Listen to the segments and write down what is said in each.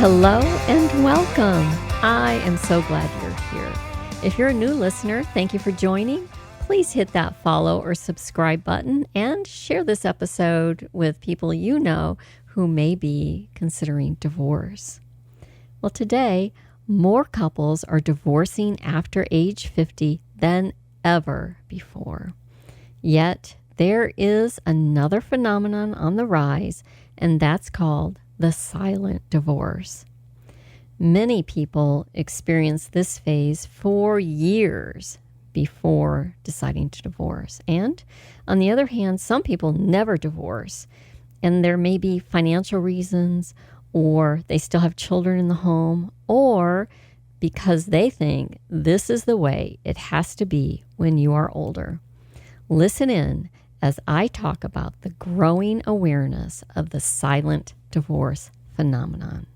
Hello and welcome. I am so glad you're here. If you're a new listener, thank you for joining. Please hit that follow or subscribe button and share this episode with people you know who may be considering divorce. Well, today, more couples are divorcing after age 50 than ever before. Yet, there is another phenomenon on the rise, and that's called the silent divorce. Many people experience this phase for years before deciding to divorce. And on the other hand, some people never divorce, and there may be financial reasons, or they still have children in the home, or because they think this is the way it has to be when you are older. Listen in as I talk about the growing awareness of the silent divorce phenomenon.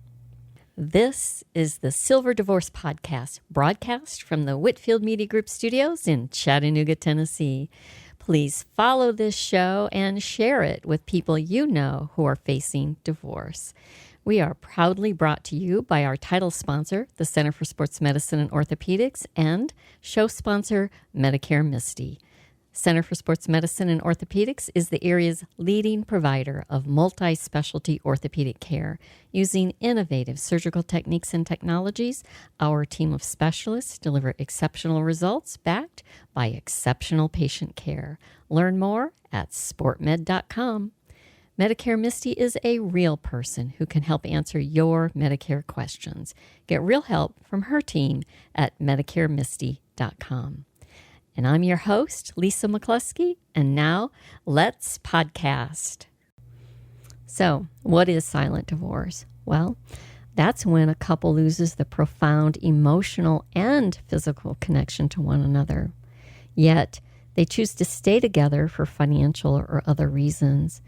This is the Silver Divorce Podcast, broadcast from the Whitfield Media Group studios in Chattanooga, Tennessee. Please follow this show and share it with people you know who are facing divorce. We are proudly brought to you by our title sponsor, the Center for Sports Medicine and Orthopedics, and show sponsor, Medicare Misty. Center for Sports Medicine and Orthopedics is the area's leading provider of multi-specialty orthopedic care. Using innovative surgical techniques and technologies, our team of specialists deliver exceptional results backed by exceptional patient care. Learn more at sportmed.com. Medicare Misty is a real person who can help answer your Medicare questions. Get real help from her team at medicaremisty.com. And I'm your host, Lisa McCluskey, and now let's podcast. So, what is silent divorce? Well, that's when a couple loses the profound emotional and physical connection to one another. Yet, they choose to stay together for financial or other reasons.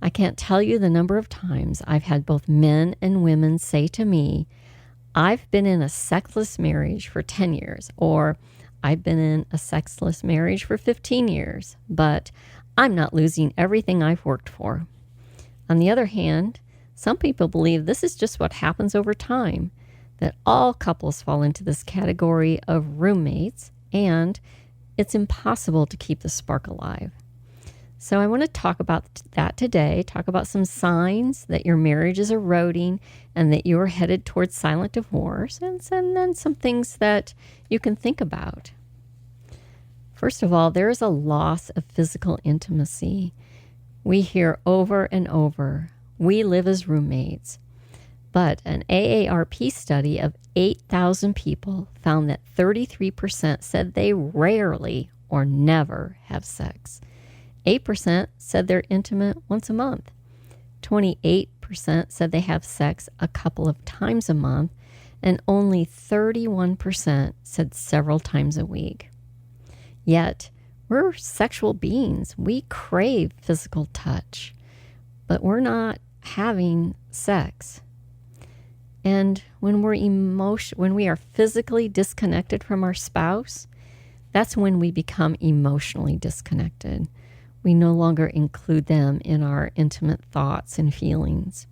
I can't tell you the number of times I've had both men and women say to me, I've been in a sexless marriage for 10 years, or I've been in a sexless marriage for 15 years, but I'm not losing everything I've worked for. On the other hand, some people believe this is just what happens over time, that all couples fall into this category of roommates, and it's impossible to keep the spark alive. So I want to talk about that today, talk about some signs that your marriage is eroding and that you're headed towards silent divorce, and then some things that you can think about. First of all, there is a loss of physical intimacy. We hear over and over, we live as roommates. But an AARP study of 8,000 people found that 33% said they rarely or never have sex. 8% said they're intimate once a month. 28% said they have sex a couple of times a month, and only 31% said several times a week. Yet, we're sexual beings. We crave physical touch, but we're not having sex. And when we are physically disconnected from our spouse, that's when we become emotionally disconnected. We no longer include them in our intimate thoughts and feelings.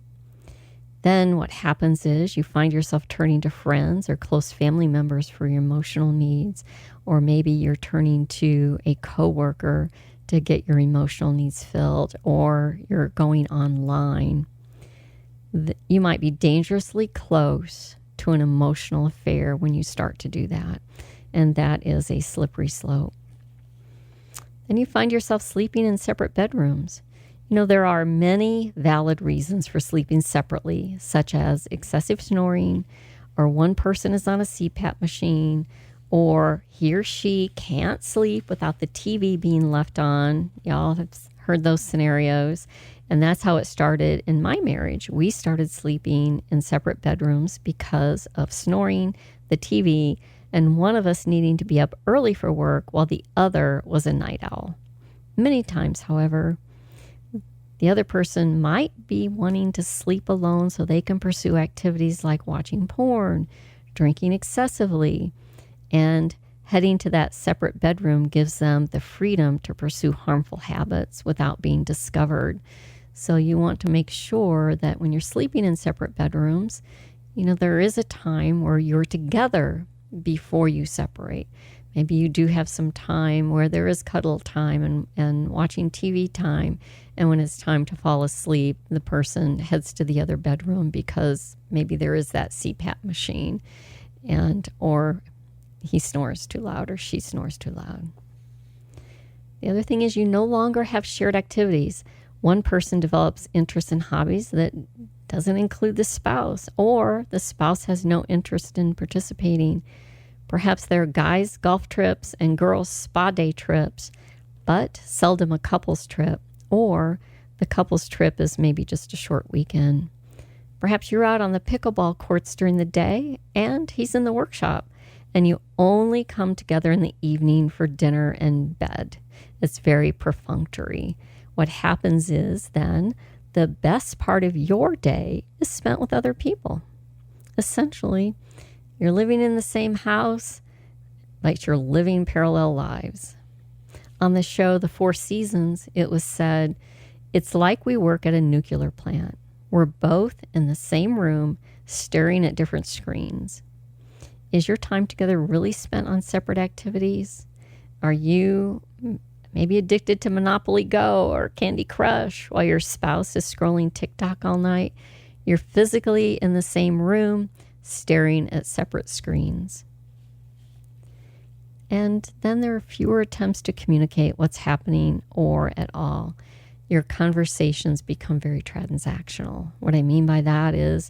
Then what happens is you find yourself turning to friends or close family members for your emotional needs, or maybe you're turning to a coworker to get your emotional needs filled, or you're going online. You might be dangerously close to an emotional affair when you start to do that, and that is a slippery slope. And you find yourself sleeping in separate bedrooms. You know, there are many valid reasons for sleeping separately, such as excessive snoring, or one person is on a CPAP machine, or he or she can't sleep without the TV being left on. Y'all have heard those scenarios. And that's how it started in my marriage. We started sleeping in separate bedrooms because of snoring, the TV, and one of us needing to be up early for work while the other was a night owl. Many times, however, the other person might be wanting to sleep alone so they can pursue activities like watching porn, drinking excessively, and heading to that separate bedroom gives them the freedom to pursue harmful habits without being discovered. So you want to make sure that when you're sleeping in separate bedrooms, there is a time where you're together before you separate. Maybe you do have some time where there is cuddle time and watching TV time. And when it's time to fall asleep, the person heads to the other bedroom because maybe there is that CPAP machine, or he snores too loud or she snores too loud. The other thing is you no longer have shared activities. One person develops interests and hobbies that doesn't include the spouse, or the spouse has no interest in participating. Perhaps there are guys' golf trips and girls' spa day trips, but seldom a couple's trip, or the couple's trip is maybe just a short weekend. Perhaps you're out on the pickleball courts during the day and he's in the workshop, and you only come together in the evening for dinner and bed. It's very perfunctory. What happens is then the best part of your day is spent with other people. Essentially, you're living in the same house, but you're living parallel lives. On the show, The Four Seasons, it was said, it's like we work at a nuclear plant. We're both in the same room, staring at different screens. Is your time together really spent on separate activities? Are you maybe addicted to Monopoly Go or Candy Crush while your spouse is scrolling TikTok all night? You're physically in the same room, staring at separate screens. And then there are fewer attempts to communicate what's happening or at all. Your conversations become very transactional. What I mean by that is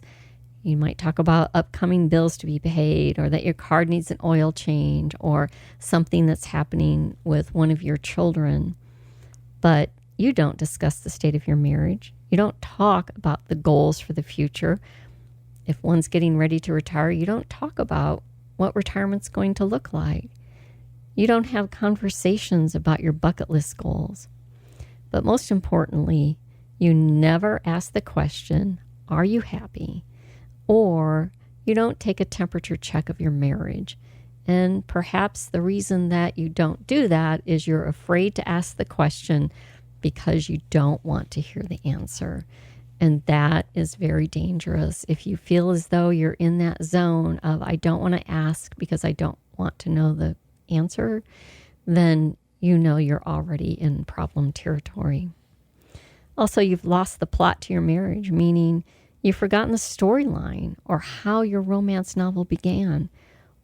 you might talk about upcoming bills to be paid, or that your car needs an oil change, or something that's happening with one of your children. But you don't discuss the state of your marriage. You don't talk about the goals for the future. If one's getting ready to retire, you don't talk about what retirement's going to look like. You don't have conversations about your bucket list goals. But most importantly, you never ask the question, are you happy? Or you don't take a temperature check of your marriage. And perhaps the reason that you don't do that is you're afraid to ask the question because you don't want to hear the answer. And that is very dangerous. If you feel as though you're in that zone of, I don't want to ask because I don't want to know the answer, then you know you're already in problem territory. Also, you've lost the plot to your marriage, meaning you've forgotten the storyline or how your romance novel began.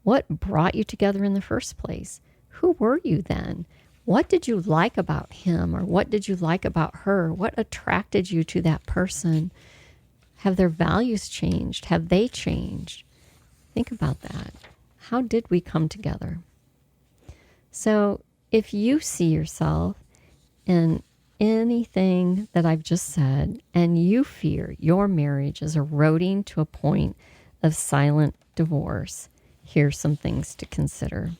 What brought you together in the first place? Who were you then? What did you like about him, or what did you like about her? What attracted you to that person? Have their values changed? Have they changed? Think about that. How did we come together? So if you see yourself in anything that I've just said, and you fear your marriage is eroding to a point of silent divorce, here's some things to consider.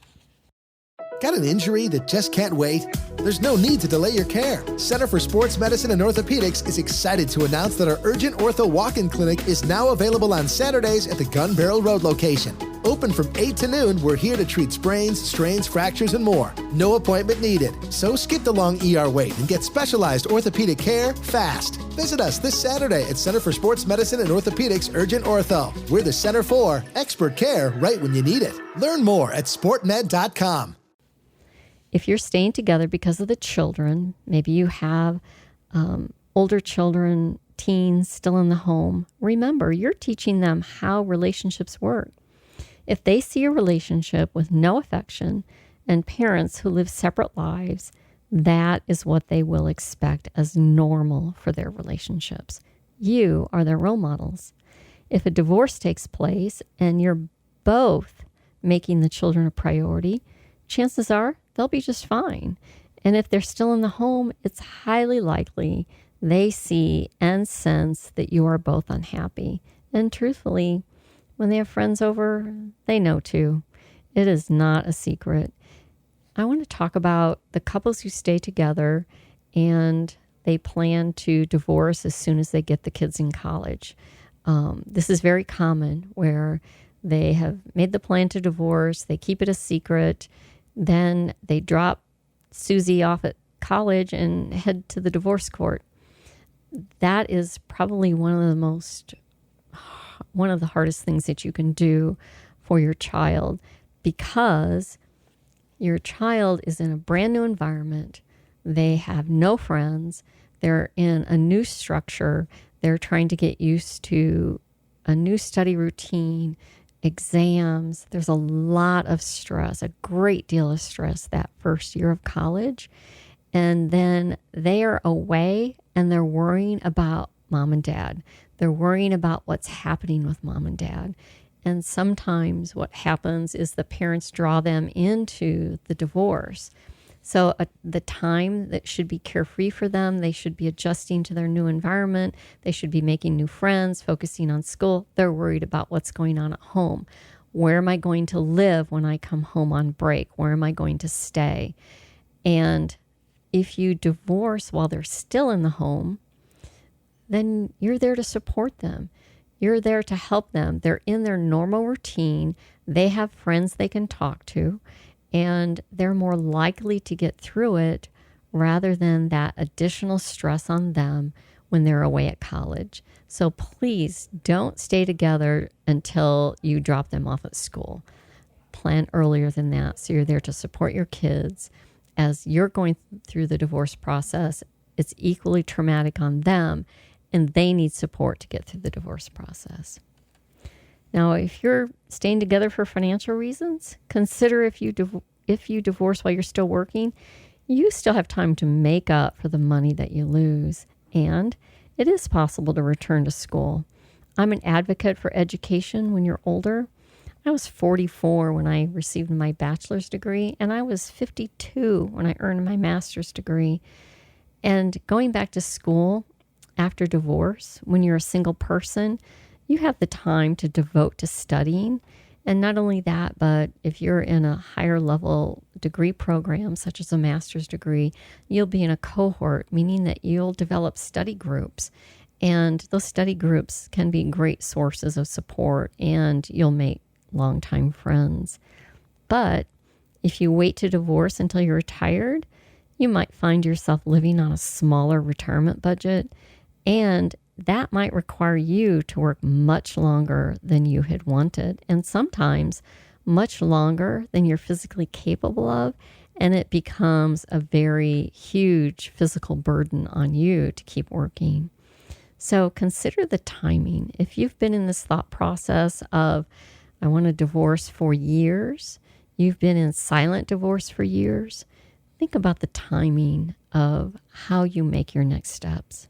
Got an injury that just can't wait? There's no need to delay your care. Center for Sports Medicine and Orthopedics is excited to announce that our Urgent Ortho Walk-In Clinic is now available on Saturdays at the Gun Barrel Road location. Open from 8 to noon, we're here to treat sprains, strains, fractures, and more. No appointment needed. So skip the long ER wait and get specialized orthopedic care fast. Visit us this Saturday at Center for Sports Medicine and Orthopedics Urgent Ortho. We're the center for expert care right when you need it. Learn more at sportmed.com. If you're staying together because of the children, maybe you have older children, teens still in the home, remember you're teaching them how relationships work. If they see a relationship with no affection and parents who live separate lives, that is what they will expect as normal for their relationships. You are their role models. If a divorce takes place and you're both making the children a priority, chances are they'll be just fine. And if they're still in the home, it's highly likely they see and sense that you are both unhappy. And truthfully, when they have friends over, they know too. It is not a secret. I want to talk about the couples who stay together and they plan to divorce as soon as they get the kids in college. This is very common where they have made the plan to divorce, they keep it a secret, then they drop Susie off at college and head to the divorce court. That is probably one of the most one of the hardest things that you can do for your child, because your child is in a brand new environment. They have no friends. They're in a new structure. They're trying to get used to a new study routine, exams. There's a lot of stress, a great deal of stress that first year of college. And then they are away and they're worrying about mom and dad. They're worrying about what's happening with mom and dad. And sometimes what happens is the parents draw them into the divorce. So the time that should be carefree for them, they should be adjusting to their new environment. They should be making new friends, focusing on school. They're worried about what's going on at home. Where am I going to live when I come home on break? Where am I going to stay? And if you divorce while they're still in the home, then you're there to support them. You're there to help them. They're in their normal routine. They have friends they can talk to, and they're more likely to get through it rather than that additional stress on them when they're away at college. So please don't stay together until you drop them off at school. Plan earlier than that so you're there to support your kids. As you're going through the divorce process, it's equally traumatic on them, and they need support to get through the divorce process. Now, if you're staying together for financial reasons, consider if you divorce while you're still working, you still have time to make up for the money that you lose, and it is possible to return to school. I'm an advocate for education when you're older. I was 44 when I received my bachelor's degree, and I was 52 when I earned my master's degree. And going back to school after divorce, when you're a single person, you have the time to devote to studying. And not only that, but if you're in a higher level degree program, such as a master's degree, you'll be in a cohort, meaning that you'll develop study groups. And those study groups can be great sources of support, and you'll make longtime friends. But if you wait to divorce until you're retired, you might find yourself living on a smaller retirement budget, and that might require you to work much longer than you had wanted, and sometimes much longer than you're physically capable of, and it becomes a very huge physical burden on you to keep working. So consider the timing. If you've been in this thought process of, I want a divorce for years, you've been in silent divorce for years, think about the timing of how you make your next steps.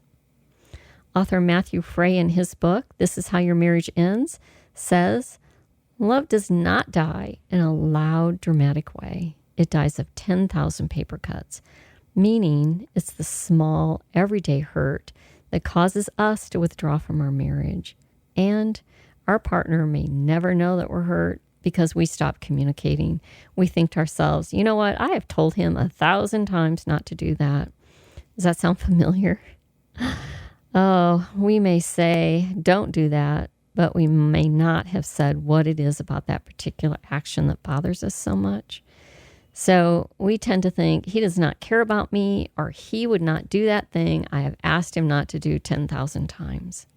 Author Matthew Frey, in his book, This Is How Your Marriage Ends, says, love does not die in a loud, dramatic way. It dies of 10,000 paper cuts, meaning it's the small, everyday hurt that causes us to withdraw from our marriage. And our partner may never know that we're hurt because we stop communicating. We think to ourselves, you know what? I have told him 1,000 times not to do that. Does that sound familiar? Oh, we may say, don't do that, but we may not have said what it is about that particular action that bothers us so much. So we tend to think he does not care about me, or he would not do that thing I have asked him not to do 10,000 times.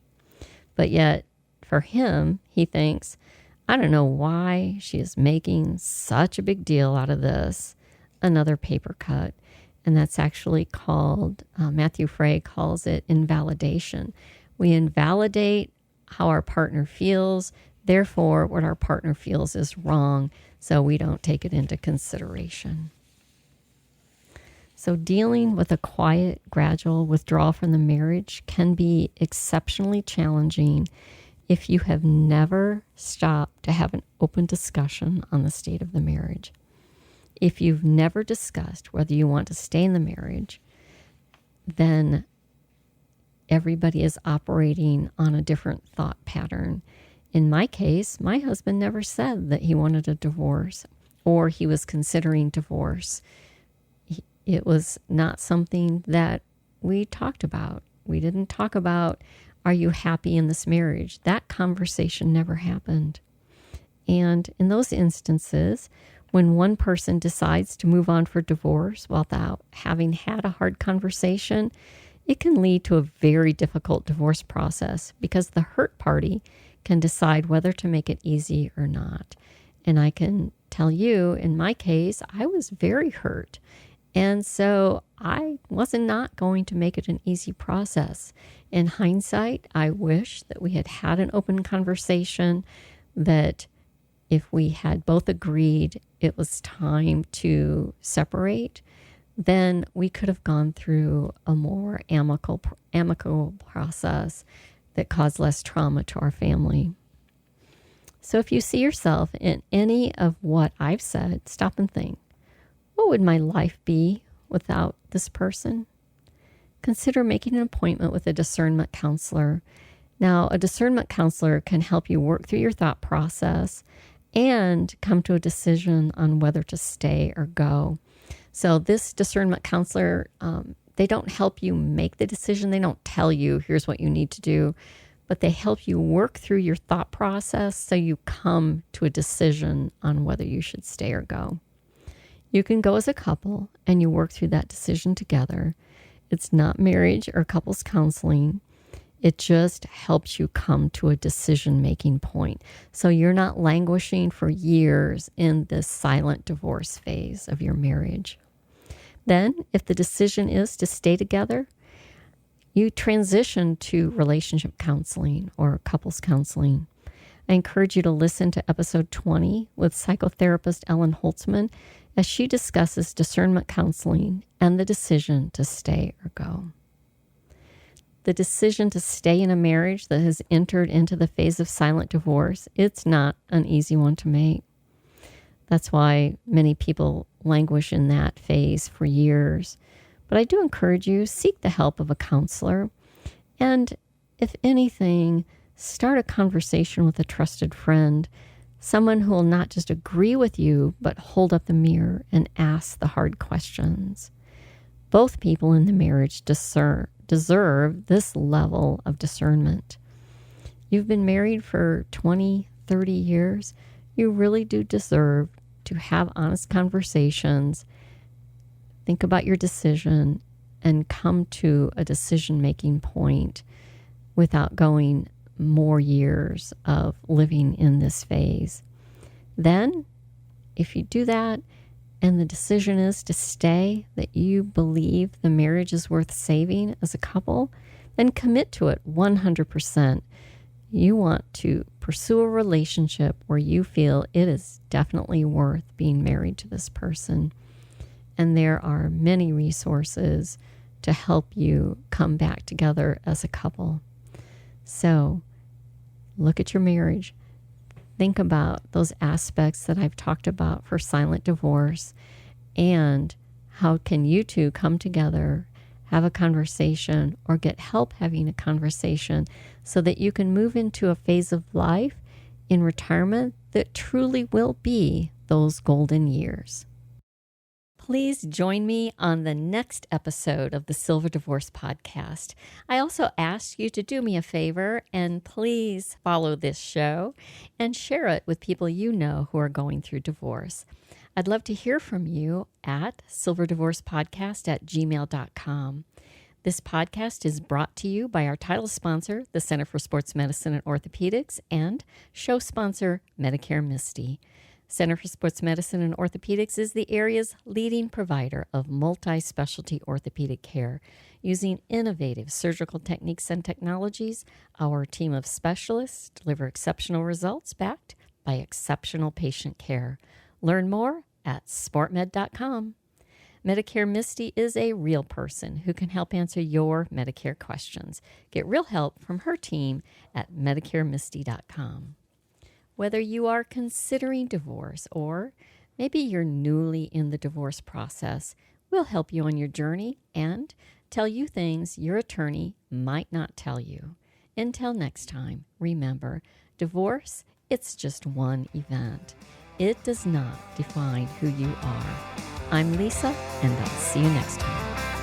But yet, for him, he thinks, I don't know why she is making such a big deal out of this, another paper cut. And that's actually called, Matthew Frey calls it invalidation. We invalidate how our partner feels. Therefore, what our partner feels is wrong, so we don't take it into consideration. So dealing with a quiet, gradual withdrawal from the marriage can be exceptionally challenging if you have never stopped to have an open discussion on the state of the marriage. If you've never discussed whether you want to stay in the marriage, then everybody is operating on a different thought pattern. In my case, my husband never said that he wanted a divorce or he was considering divorce. It was not something that we talked about. We didn't talk about, are you happy in this marriage? That conversation never happened. And in those instances, when one person decides to move on for divorce without having had a hard conversation, it can lead to a very difficult divorce process because the hurt party can decide whether to make it easy or not. And I can tell you, in my case, I was very hurt. And so I wasn't not going to make it an easy process. In hindsight, I wish that we had had an open conversation, that if we had both agreed it was time to separate, then we could have gone through a more amicable process that caused less trauma to our family. So if you see yourself in any of what I've said, stop and think, what would my life be without this person? Consider making an appointment with a discernment counselor. Now, a discernment counselor can help you work through your thought process and come to a decision on whether to stay or go. So this discernment counselor, they don't help you make the decision. They don't tell you, here's what you need to do, but they help you work through your thought process so you come to a decision on whether you should stay or go. You can go as a couple and you work through that decision together. It's not marriage or couples counseling. It just helps you come to a decision-making point. So you're not languishing for years in this silent divorce phase of your marriage. Then, if the decision is to stay together, you transition to relationship counseling or couples counseling. I encourage you to listen to episode 20 with psychotherapist Ellen Holtzman as she discusses discernment counseling and the decision to stay or go. The decision to stay in a marriage that has entered into the phase of silent divorce, it's not an easy one to make. That's why many people languish in that phase for years. But I do encourage you, seek the help of a counselor. And if anything, start a conversation with a trusted friend, someone who will not just agree with you, but hold up the mirror and ask the hard questions. Both people in the marriage deserve this level of discernment. You've been married for 20, 30 years. You really do deserve to have honest conversations, think about your decision, and come to a decision-making point without going more years of living in this phase. Then, if you do that, and the decision is to stay, that you believe the marriage is worth saving as a couple, then commit to it 100%. You want to pursue a relationship where you feel it is definitely worth being married to this person. And there are many resources to help you come back together as a couple. So look at your marriage. Think about those aspects that I've talked about for silent divorce, and how can you two come together, have a conversation, or get help having a conversation so that you can move into a phase of life in retirement that truly will be those golden years. Please join me on the next episode of the Silver Divorce Podcast. I also ask you to do me a favor and please follow this show and share it with people you know who are going through divorce. I'd love to hear from you at silverdivorcepodcast@gmail.com. This podcast is brought to you by our title sponsor, the Center for Sports Medicine and Orthopedics, and show sponsor, Medicare Misty. Center for Sports Medicine and Orthopedics is the area's leading provider of multi-specialty orthopedic care. Using innovative surgical techniques and technologies, our team of specialists deliver exceptional results backed by exceptional patient care. Learn more at sportmed.com. Medicare Misty is a real person who can help answer your Medicare questions. Get real help from her team at medicaremisty.com. Whether you are considering divorce or maybe you're newly in the divorce process, we'll help you on your journey and tell you things your attorney might not tell you. Until next time, remember, divorce, it's just one event. It does not define who you are. I'm Lisa, and I'll see you next time.